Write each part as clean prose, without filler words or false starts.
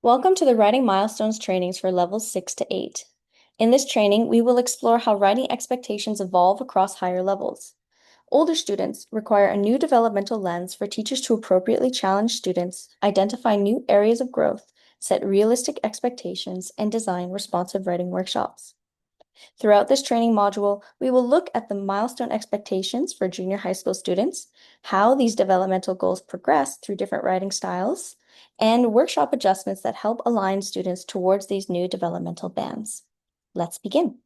Welcome to the Writing Milestones trainings for levels 6 to 8. In this training, we will explore how writing expectations evolve across higher levels. Older students require a new developmental lens for teachers to appropriately challenge students, identify new areas of growth, set realistic expectations, and design responsive writing workshops. Throughout this training module, we will look at the milestone expectations for junior high school students, how these developmental goals progress through different writing styles, and workshop adjustments that help align students towards these new developmental bands. Let's begin.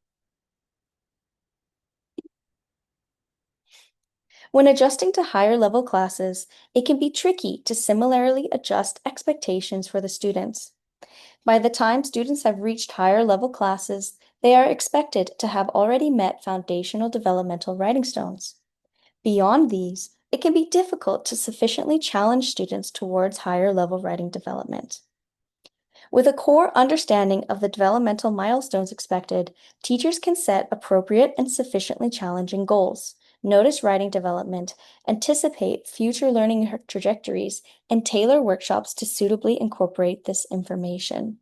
When adjusting to higher level classes, it can be tricky to similarly adjust expectations for the students. By the time students have reached higher level classes, they are expected to have already met foundational developmental writing stones. Beyond these, it can be difficult to sufficiently challenge students towards higher level writing development. With a core understanding of the developmental milestones expected, teachers can set appropriate and sufficiently challenging goals, notice writing development, anticipate future learning trajectories, and tailor workshops to suitably incorporate this information.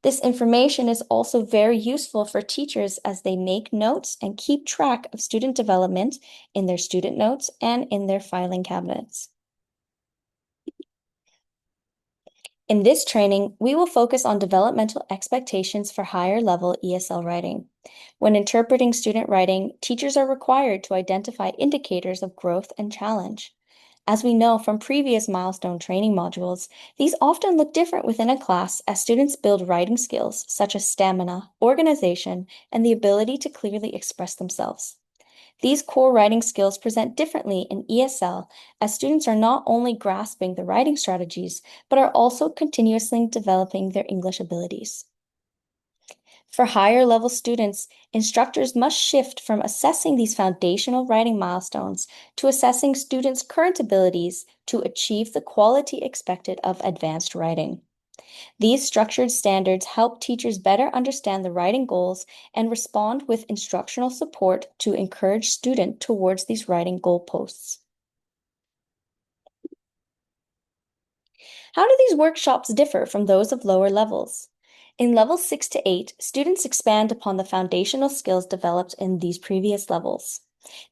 This information is also very useful for teachers as they make notes and keep track of student development in their student notes and in their filing cabinets. In this training, we will focus on developmental expectations for higher level ESL writing. When interpreting student writing, teachers are required to identify indicators of growth and challenge. As we know from previous milestone training modules, these often look different within a class as students build writing skills such as stamina, organization, and the ability to clearly express themselves. These core writing skills present differently in ESL as students are not only grasping the writing strategies, but are also continuously developing their English abilities. For higher level students, instructors must shift from assessing these foundational writing milestones to assessing students' current abilities to achieve the quality expected of advanced writing. These structured standards help teachers better understand the writing goals and respond with instructional support to encourage students towards these writing goalposts. How do these workshops differ from those of lower levels? In levels 6 to 8, students expand upon the foundational skills developed in these previous levels.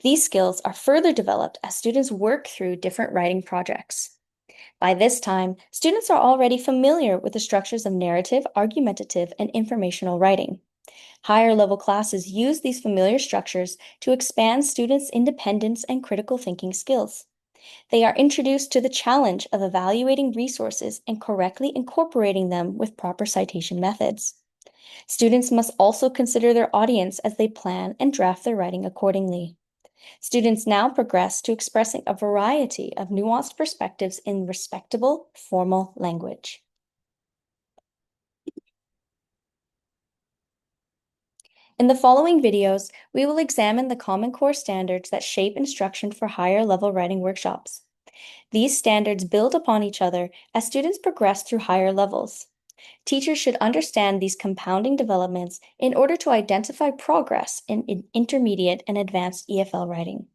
These skills are further developed as students work through different writing projects. By this time, students are already familiar with the structures of narrative, argumentative, and informational writing. Higher level classes use these familiar structures to expand students' independence and critical thinking skills. They are introduced to the challenge of evaluating resources and correctly incorporating them with proper citation methods. Students must also consider their audience as they plan and draft their writing accordingly. Students now progress to expressing a variety of nuanced perspectives in respectable, formal language. In the following videos, we will examine the Common Core standards that shape instruction for higher level writing workshops. These standards build upon each other as students progress through higher levels. Teachers should understand these compounding developments in order to identify progress in intermediate and advanced EFL writing.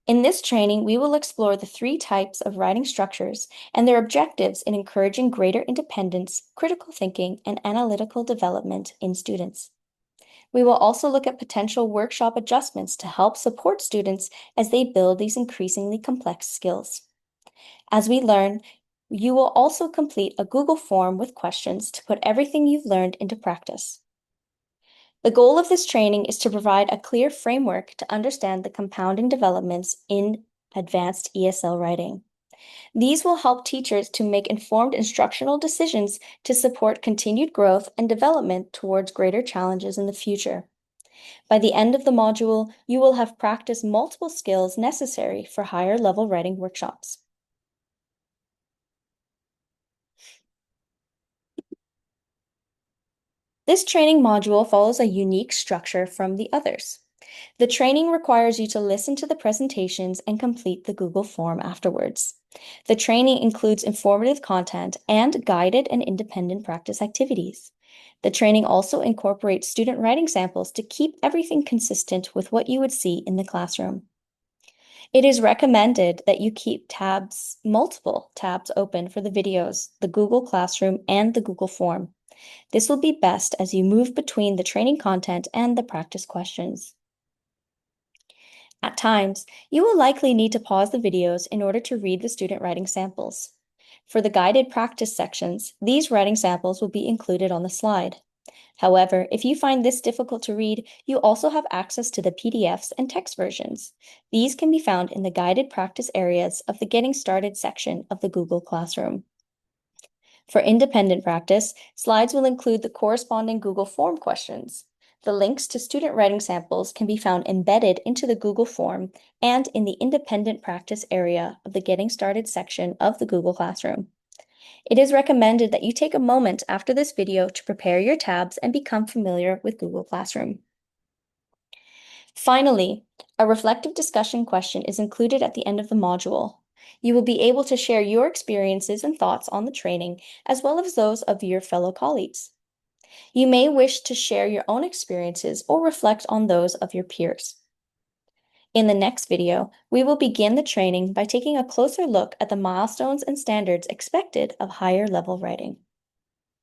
In this training, we will explore the three types of writing structures and their objectives in encouraging greater independence, critical thinking, and analytical development in students. We will also look at potential workshop adjustments to help support students as they build these increasingly complex skills. As we learn, you will also complete a Google form with questions to put everything you've learned into practice. The goal of this training is to provide a clear framework to understand the compounding developments in advanced ESL writing. These will help teachers to make informed instructional decisions to support continued growth and development towards greater challenges in the future. By the end of the module, you will have practiced multiple skills necessary for higher level writing workshops. This training module follows a unique structure from the others. The training requires you to listen to the presentations and complete the Google form afterwards. The training includes informative content and guided and independent practice activities. The training also incorporates student writing samples to keep everything consistent with what you would see in the classroom. It is recommended that you keep multiple tabs open for the videos, the Google Classroom, and the Google Form. This will be best as you move between the training content and the practice questions. At times, you will likely need to pause the videos in order to read the student writing samples. For the guided practice sections, these writing samples will be included on the slide. However, if you find this difficult to read, you also have access to the PDFs and text versions. These can be found in the guided practice areas of the Getting Started section of the Google Classroom. For independent practice, slides will include the corresponding Google Form questions. The links to student writing samples can be found embedded into the Google Form and in the independent practice area of the Getting Started section of the Google Classroom. It is recommended that you take a moment after this video to prepare your tabs and become familiar with Google Classroom. Finally, a reflective discussion question is included at the end of the module. You will be able to share your experiences and thoughts on the training, as well as those of your fellow colleagues. You may wish to share your own experiences or reflect on those of your peers. In the next video, we will begin the training by taking a closer look at the milestones and standards expected of higher level writing.